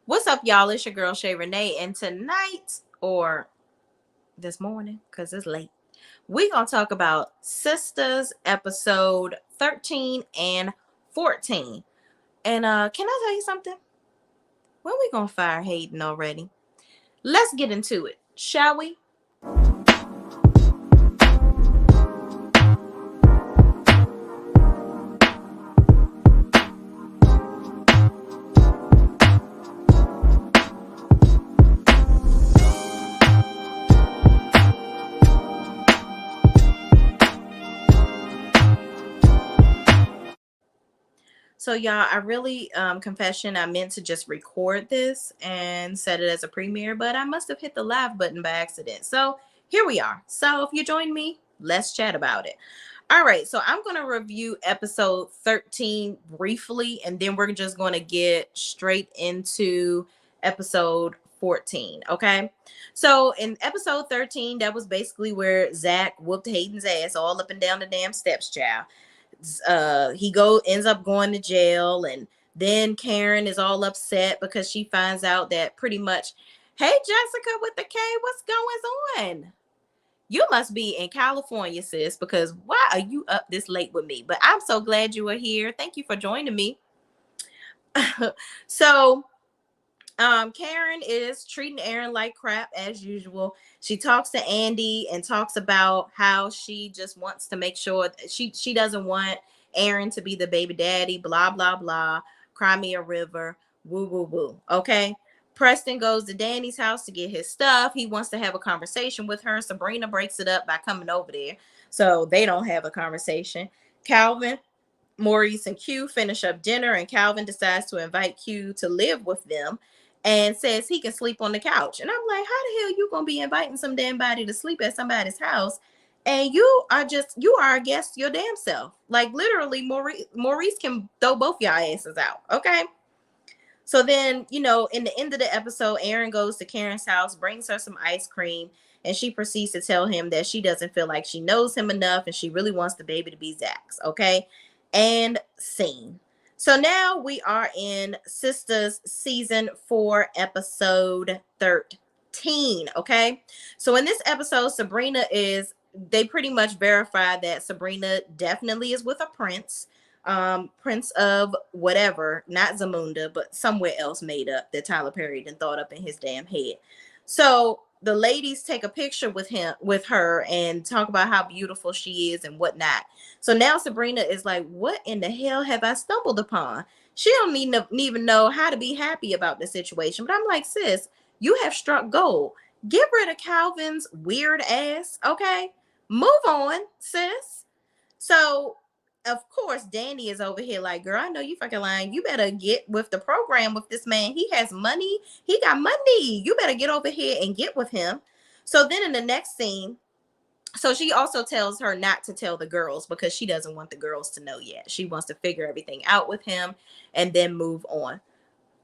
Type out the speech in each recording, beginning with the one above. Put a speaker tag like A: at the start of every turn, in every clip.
A: What's up, y'all? It's your girl Shay Renee, and tonight, or this morning, because it's late, we're gonna talk about Sisters episode 13 and 14. And can I tell you something? When we gonna fire Hayden already? Let's get into it, shall we? So y'all, I really confession, I meant to just record this and set it as a premiere, but I must have hit the live button by accident. So here we are. So if you join me, let's chat about it. All right, so I'm going to review episode 13 briefly, and then we're just going to get straight into episode 14. Okay, so in episode 13, that was basically where Zach whooped Hayden's ass all up and down the damn steps, child. He ends up going to jail, and then Karen is all upset because she finds out that pretty much, hey, Jessica with the K, what's going on? You must be in California, sis, because why are you up this late with me? But I'm so glad you are here. Thank you for joining me. So Karen is treating Aaron like crap as usual. She talks to Andy and talks about how she just wants to make sure that she doesn't want Aaron to be the baby daddy, blah, blah, blah. Cry me a river, woo, woo, woo. Okay. Preston goes to Danny's house to get his stuff. He wants to have a conversation with her. Sabrina breaks it up by coming over there. So they don't have a conversation. Calvin, Maurice, and Q finish up dinner, and Calvin decides to invite Q to live with them and says he can sleep on the couch. And I'm like, how the hell you gonna be inviting some damn body to sleep at somebody's house? And you are a guest your damn self. Like literally, Maurice can throw both y'all asses out. Okay. So then, in the end of the episode, Aaron goes to Karen's house, brings her some ice cream, and she proceeds to tell him that she doesn't feel like she knows him enough and she really wants the baby to be Zach's. Okay. And scene. So now we are in Sisters season 4, episode 13. Okay. So in this episode, they pretty much verify that Sabrina definitely is with a prince. Prince of whatever, not Zamunda, but somewhere else made up that Tyler Perry done thought up in his damn head. So the ladies take a picture with her and talk about how beautiful she is and whatnot. So now Sabrina is like, what in the hell have I stumbled upon? She don't even know how to be happy about the situation. But I'm like, sis, you have struck gold. Get rid of Calvin's weird ass, okay? Move on, sis. So of course, Danny is over here like, girl, I know you fucking lying. You better get with the program with this man. He has money. He got money. You better get over here and get with him. So then in the next scene, so she also tells her not to tell the girls because she doesn't want the girls to know yet. She wants to figure everything out with him and then move on.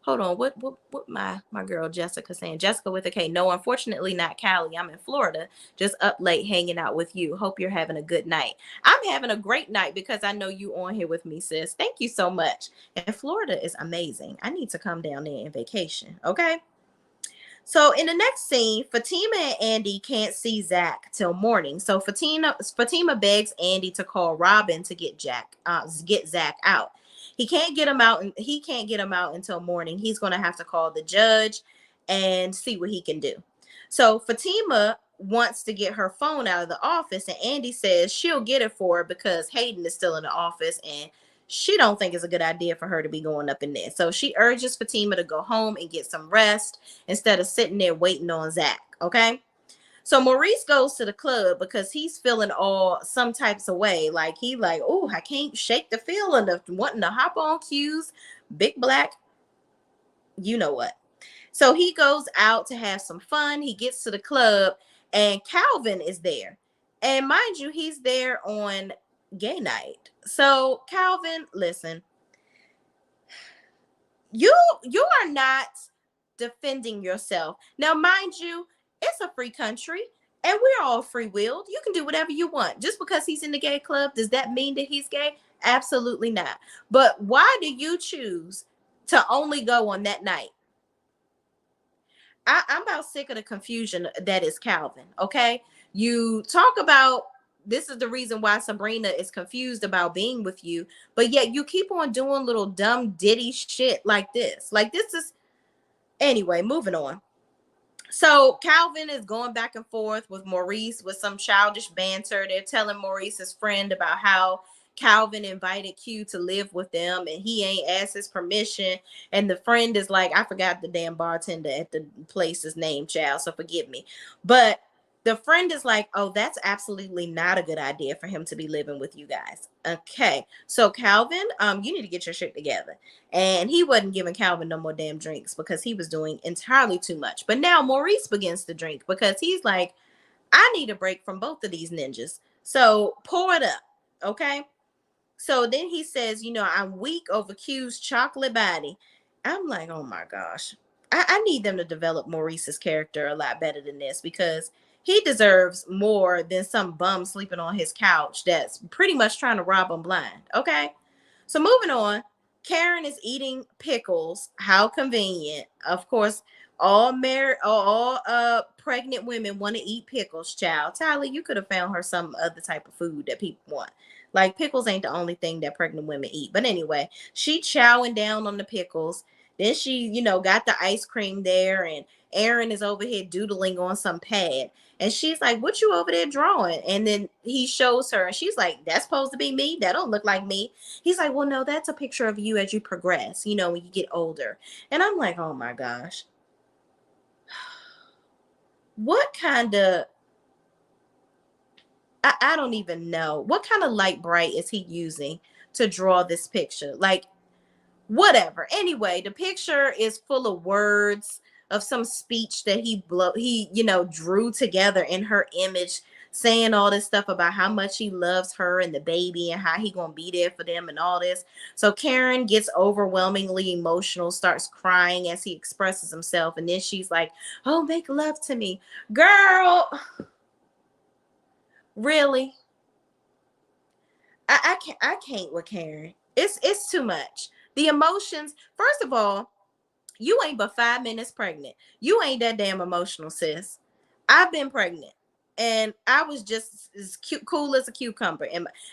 A: Hold on, what my girl Jessica saying? Jessica with a K. No, unfortunately not Cali. I'm in Florida, just up late hanging out with you. Hope you're having a good night. I'm having a great night because I know you on here with me, sis. Thank you so much. And Florida is amazing. I need to come down there and vacation, okay? So in the next scene, Fatima and Andy can't see Zach till morning. So Fatima begs Andy to call Robin to get Zach out. He can't get him out, and he can't get him out until morning. He's going to have to call the judge and see what he can do. So Fatima wants to get her phone out of the office, and Andy says she'll get it for her because Hayden is still in the office, and she don't think it's a good idea for her to be going up in there. So she urges Fatima to go home and get some rest instead of sitting there waiting on Zach. Okay. So Maurice goes to the club because he's feeling all some types of way. Like oh, I can't shake the feeling of wanting to hop on Q's big black, you know what. So he goes out to have some fun. He gets to the club and Calvin is there. And mind you, he's there on gay night. So Calvin, listen, you are not defending yourself. Now, mind you, it's a free country and we're all free-willed. You can do whatever you want. Just because he's in the gay club, does that mean that he's gay? Absolutely not. But why do you choose to only go on that night? I'm about sick of the confusion that is Calvin. Okay. You talk about this is the reason why Sabrina is confused about being with you, but yet you keep on doing little dumb ditty shit like this. Like this is anyway, moving on. So Calvin is going back and forth with Maurice with some childish banter. They're telling Maurice's friend about how Calvin invited Q to live with them and he ain't asked his permission. And the friend is like, I forgot the damn bartender at the place's name, child, so forgive me. But the friend is like, oh, that's absolutely not a good idea for him to be living with you guys. Okay. So Calvin, you need to get your shit together. And he wasn't giving Calvin no more damn drinks because he was doing entirely too much. But now Maurice begins to drink because he's like, I need a break from both of these ninjas. So pour it up. Okay. So then he says, I'm weak over Q's chocolate body. I'm like, oh my gosh. I need them to develop Maurice's character a lot better than this because he deserves more than some bum sleeping on his couch that's pretty much trying to rob him blind. Okay. So moving on, Karen is eating pickles. How convenient. Of course, all pregnant women want to eat pickles, child. Tyler, you could have found her some other type of food that people want. Like pickles ain't the only thing that pregnant women eat. But anyway, she chowing down on the pickles. Then she, got the ice cream there, and Aaron is over here doodling on some pad. And she's like, what you over there drawing? And then he shows her, and she's like, that's supposed to be me? That don't look like me. He's like, well, no, that's a picture of you as you progress, when you get older. And I'm like, oh my gosh. What kind of, I don't even know. What kind of light bright is he using to draw this picture? Like, whatever. Anyway, the picture is full of words of some speech that he drew together in her image, saying all this stuff about how much he loves her and the baby and how he gonna be there for them and all this. So Karen gets overwhelmingly emotional, starts crying as he expresses himself, and then she's like, oh, make love to me. Girl, really? I can't with Karen. It's too much. The emotions, first of all, you ain't but 5 minutes pregnant. You ain't that damn emotional, sis. I've been pregnant and I was just as cool as a cucumber.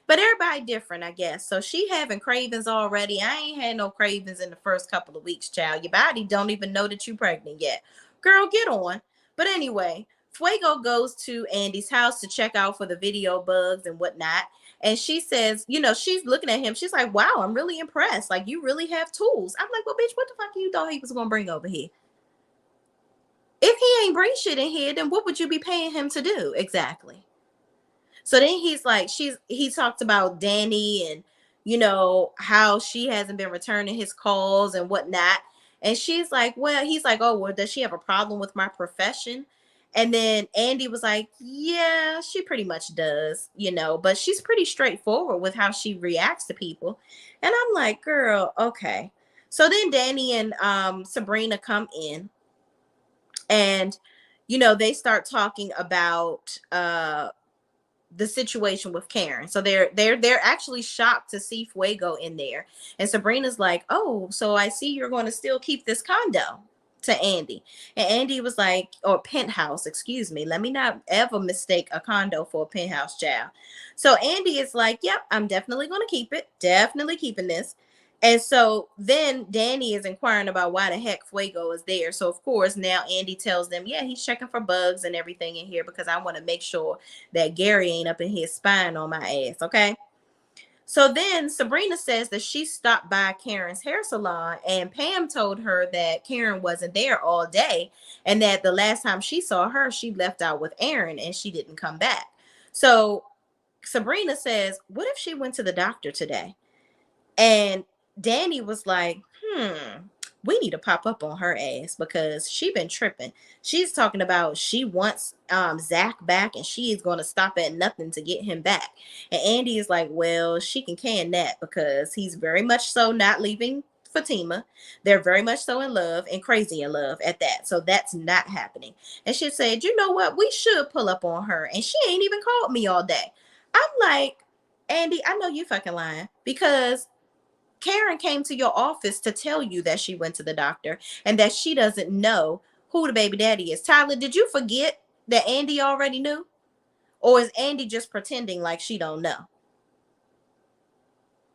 A: But everybody different, I guess. So she having cravings already. I ain't had no cravings in the first couple of weeks, child. Your body don't even know that you pregnant yet. Girl, get on. But anyway, Fuego goes to Andy's house to check out for the video bugs and whatnot. And she says, she's looking at him. She's like, wow, I'm really impressed. Like, you really have tools. I'm like, well, bitch, what the fuck you thought he was going to bring over here? If he ain't bring shit in here, then what would you be paying him to do? Exactly. So then he's like, he talked about Danny and, how she hasn't been returning his calls and whatnot. And she's like, well, he's like, oh, well, does she have a problem with my profession? And then Andy was like, yeah, she pretty much does, but she's pretty straightforward with how she reacts to people. And I'm like, girl, okay. So then Danny and Sabrina come in and, they start talking about the situation with Karen. So they're actually shocked to see Fuego in there. And Sabrina's like, oh, so I see you're going to still keep this condo to Andy. And Andy was like, or penthouse, excuse me. Let me not ever mistake a condo for a penthouse, child. So Andy is like, yep, I'm definitely going to keep it. Definitely keeping this. And so then Danny is inquiring about why the heck Fuego is there. So of course now Andy tells them, yeah, he's checking for bugs and everything in here because I want to make sure that Gary ain't up in here spying on my ass. Okay. So then Sabrina says that she stopped by Karen's hair salon and Pam told her that Karen wasn't there all day and that the last time she saw her, she left out with Aaron and she didn't come back. So Sabrina says, what if she went to the doctor today? And Danny was like, we need to pop up on her ass because she been tripping. She's talking about she wants Zach back and she is going to stop at nothing to get him back. And Andy is like, well, she can that because he's very much so not leaving Fatima. They're very much so in love and crazy in love at that. So that's not happening. And she said, you know what? We should pull up on her. And she ain't even called me all day. I'm like, Andy, I know you fucking lying because Karen came to your office to tell you that she went to the doctor and that she doesn't know who the baby daddy is. Tyler, did you forget that Andy already knew? Or is Andy just pretending like she don't know?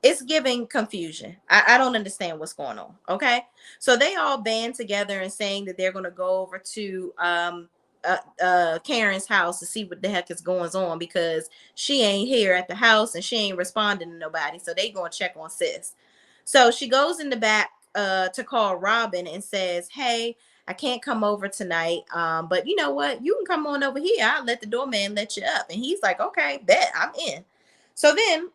A: It's giving confusion. I don't understand what's going on. Okay. So they all band together and saying that they're going to go over to Karen's house to see what the heck is going on, because she ain't here at the house and she ain't responding to nobody. So they going to check on sis. So she goes in the back to call Robin and says, hey, I can't come over tonight. But you know what? You can come on over here. I'll let the doorman let you up. And he's like, okay, bet, I'm in. So then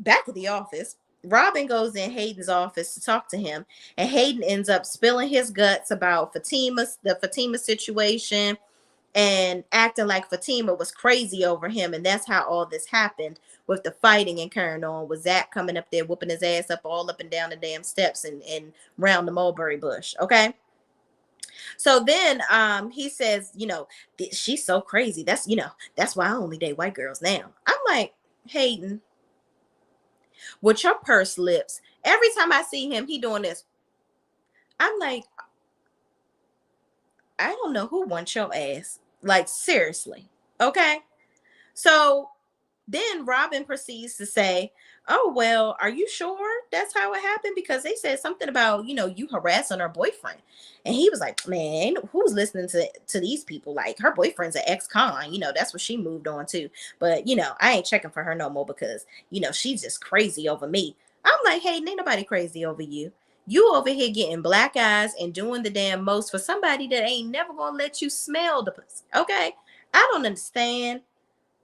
A: back at the office, Robin goes in Hayden's office to talk to him, and Hayden ends up spilling his guts about the Fatima situation, and acting like Fatima was crazy over him, and that's how all this happened with the fighting and carrying on, with Zach coming up there whooping his ass up all up and down the damn steps and round the mulberry bush. Okay. So then he says, she's so crazy. That's why I only date white girls now. I'm like, Hayden, with your purse lips, every time I see him, he doing this. I'm like, I don't know who wants your ass. Like, seriously. Okay. So then Robin proceeds to say, oh, well, are you sure that's how it happened? Because they said something about, you harassing her boyfriend. And he was like, man, who's listening to these people? Like, her boyfriend's an ex-con. That's what she moved on to. But, I ain't checking for her no more because, she's just crazy over me. I'm like, hey, ain't nobody crazy over you. You over here getting black eyes and doing the damn most for somebody that ain't never going to let you smell the pussy. Okay? I don't understand.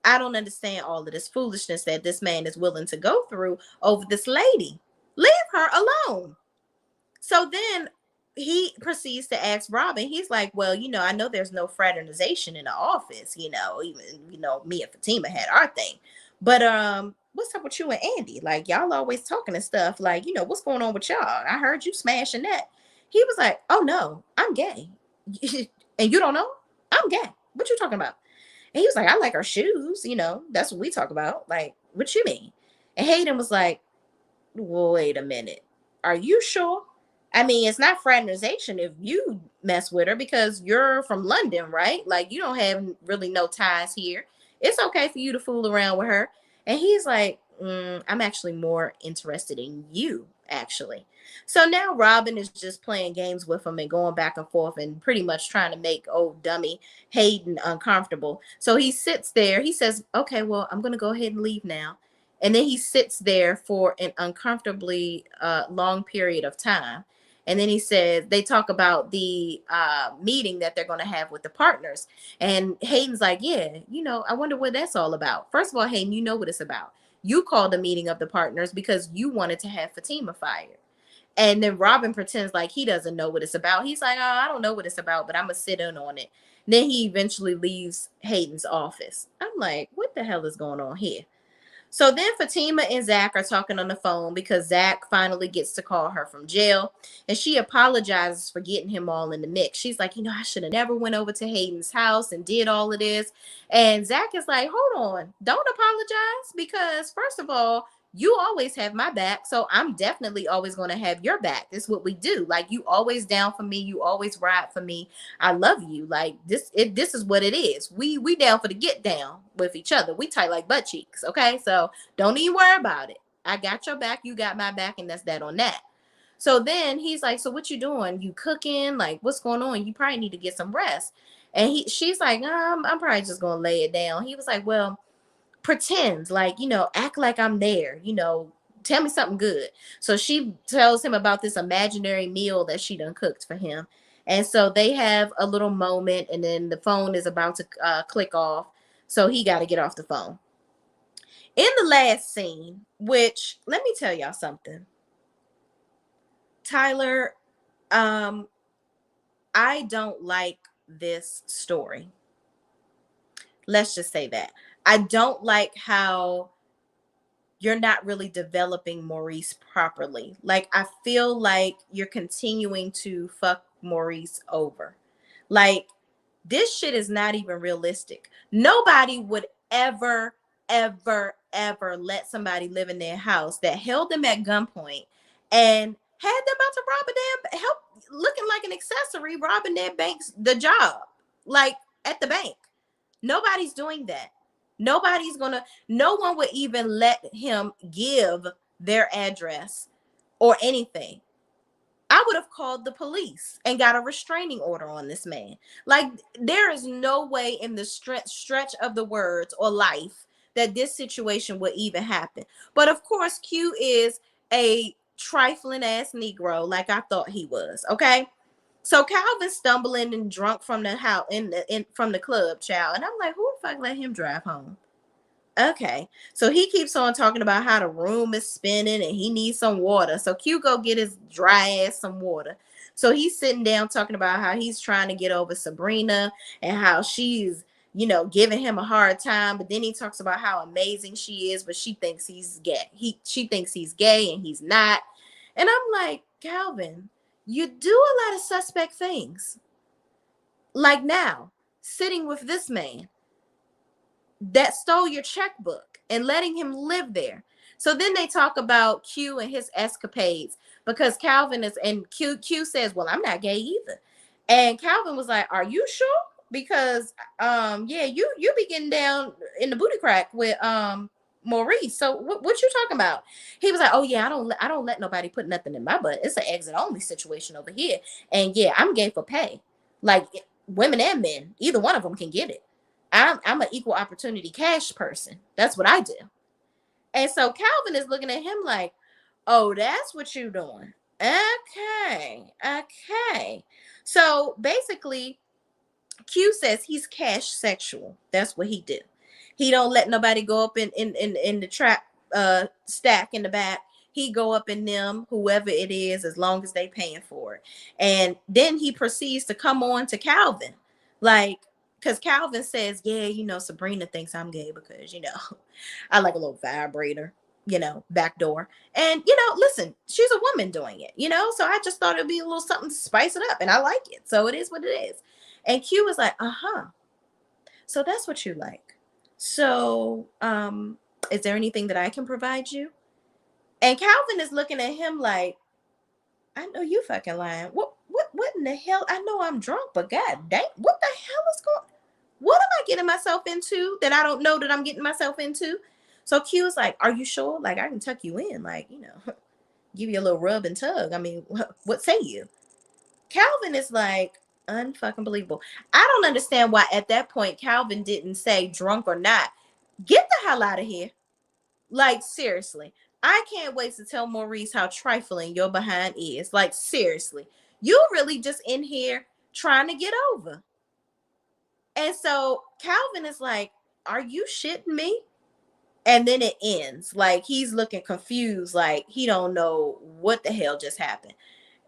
A: I don't understand all of this foolishness that this man is willing to go through over this lady. Leave her alone. So then he proceeds to ask Robin, he's like, well, I know there's no fraternization in the office, even, me and Fatima had our thing. But what's up with you and Andy? Like, y'all always talking and stuff. Like, what's going on with y'all? I heard you smashing that. He was like, oh no, I'm gay. And you don't know? I'm gay. What you talking about? And he was like, I like her shoes, that's what we talk about. Like, what you mean? And Hayden was like, well, wait a minute. Are you sure? I mean, it's not fraternization if you mess with her, because you're from London, right? Like, you don't have really no ties here. It's okay for you to fool around with her. And he's like, I'm actually more interested in you, actually. So now Robin is just playing games with him and going back and forth and pretty much trying to make old dummy Hayden uncomfortable. So he sits there. He says, okay, well, I'm going to go ahead and leave now. And then he sits there for an uncomfortably long period of time. And then he says, they talk about the meeting that they're going to have with the partners. And Hayden's like, yeah, I wonder what that's all about. First of all, Hayden, you know what it's about. You called a meeting of the partners because you wanted to have Fatima fired. And then Robin pretends like he doesn't know what it's about. He's like, oh, I don't know what it's about, but I'm going to sit in on it. And then he eventually leaves Hayden's office. I'm like, what the hell is going on here? So then Fatima and Zach are talking on the phone because Zach finally gets to call her from jail, and she apologizes for getting him all in the mix. She's like, I should have never went over to Hayden's house and did all of this. And Zach is like, hold on, don't apologize, because first of all, you always have my back, so I'm definitely always going to have your back. This is what we do. Like, you always down for me. You always ride for me. I love you. Like, this is what it is. We down for the get down with each other. We tight like butt cheeks. Okay, so don't even worry about it. I got your back. You got my back, and that's that on that. So then he's like, so what you doing? You cooking? Like, what's going on? You probably need to get some rest. And she's like, I'm probably just gonna lay it down. He was like, well, pretend like, act like I'm there, tell me something good. So she tells him about this imaginary meal that she done cooked for him. And so they have a little moment, and then the phone is about to click off. So he got to get off the phone. In the last scene, which, let me tell y'all something. Tyler, I don't like this story. Let's just say that. I don't like how you're not really developing Maurice properly. Like, I feel like you're continuing to fuck Maurice over. Like, this shit is not even realistic. Nobody would ever, ever, ever let somebody live in their house that held them at gunpoint and had them about to rob a damn, help, looking like an accessory robbing their banks, the job, like at the bank. Nobody's doing that. No one would even let him give their address or anything. I would have called the police and got a restraining order on this man. Like, there is no way in the stretch of the words or life that this situation would even happen. But of course, Q is a trifling ass Negro, like I thought he was. Okay. So Calvin stumbling and drunk from the house from the club, child. And I'm like, who the fuck let him drive home? Okay. So he keeps on talking about how the room is spinning and he needs some water. So Q go get his dry ass some water. So he's sitting down talking about how he's trying to get over Sabrina and how she's, giving him a hard time. But then he talks about how amazing she is, but she thinks he's gay. She thinks he's gay and he's not. And I'm like, Calvin, you do a lot of suspect things. Like now, sitting with this man that stole your checkbook and letting him live there. So then they talk about Q and his escapades because Calvin and Q says, well, I'm not gay either. And Calvin was like, are you sure? Because yeah, you be getting down in the booty crack with Maurice. So what you talking about? He was like, oh yeah, I don't let nobody put nothing in my butt. It's an exit only situation over here. And yeah, I'm gay for pay. Like women and men, either one of them can get it. I'm an equal opportunity cash person. That's what I do. And so Calvin is looking at him like, oh, that's what you're doing. Okay. So basically, Q says he's cash sexual. That's what he do. He don't let nobody go up in the trap stack in the back. He go up in them, whoever it is, as long as they paying for it. And then he proceeds to come on to Calvin. Like, because Calvin says, yeah, Sabrina thinks I'm gay because, I like a little vibrator, back door. And, listen, she's a woman doing it, so I just thought it'd be a little something to spice it up. And I like it. So it is what it is. And Q was like, so that's what you like. So is there anything that I can provide you? And Calvin is looking at him like, I know you fucking lying. What in the hell? I know I'm drunk, but god dang, what the hell is going? What am I getting myself into that I don't know that I'm getting myself into? So Q is like, are you sure? Like, I can tuck you in, like, give you a little rub and tug. I mean, what say you? Calvin is like, unfucking believable. I don't understand why at that point Calvin didn't say drunk or not. Get the hell out of here. Like, seriously. I can't wait to tell Maurice how trifling your behind is. Like, seriously. You really just in here trying to get over. And so Calvin is like, are you shitting me? And then it ends. Like, he's looking confused. Like, he don't know what the hell just happened.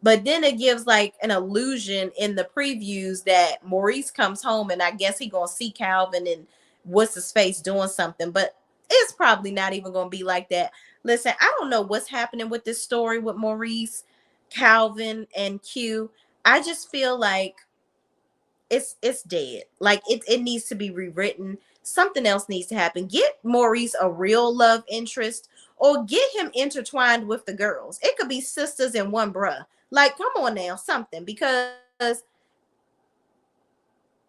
A: But then it gives like an illusion in the previews that Maurice comes home and I guess he gonna see Calvin and what's his face doing something. But it's probably not even gonna be like that. Listen, I don't know what's happening with this story with Maurice, Calvin, and Q. I just feel like it's dead. Like it needs to be rewritten. Something else needs to happen. Get Maurice a real love interest or get him intertwined with the girls. It could be sisters and one bruh. Like, come on now, something, because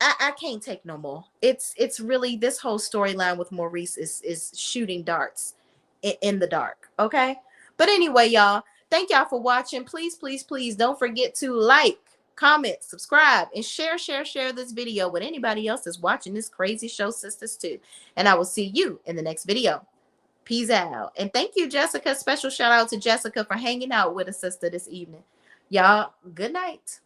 A: I can't take no more. It's really, this whole storyline with Maurice is shooting darts in the dark. Okay. But anyway, y'all, thank y'all for watching. Please don't forget to like, comment, subscribe, and share this video with anybody else that's watching this crazy show, Sisters too. And I will see you in the next video. Peace out. And thank you, Jessica. Special shout out to Jessica for hanging out with a sister this evening. Y'all, good night.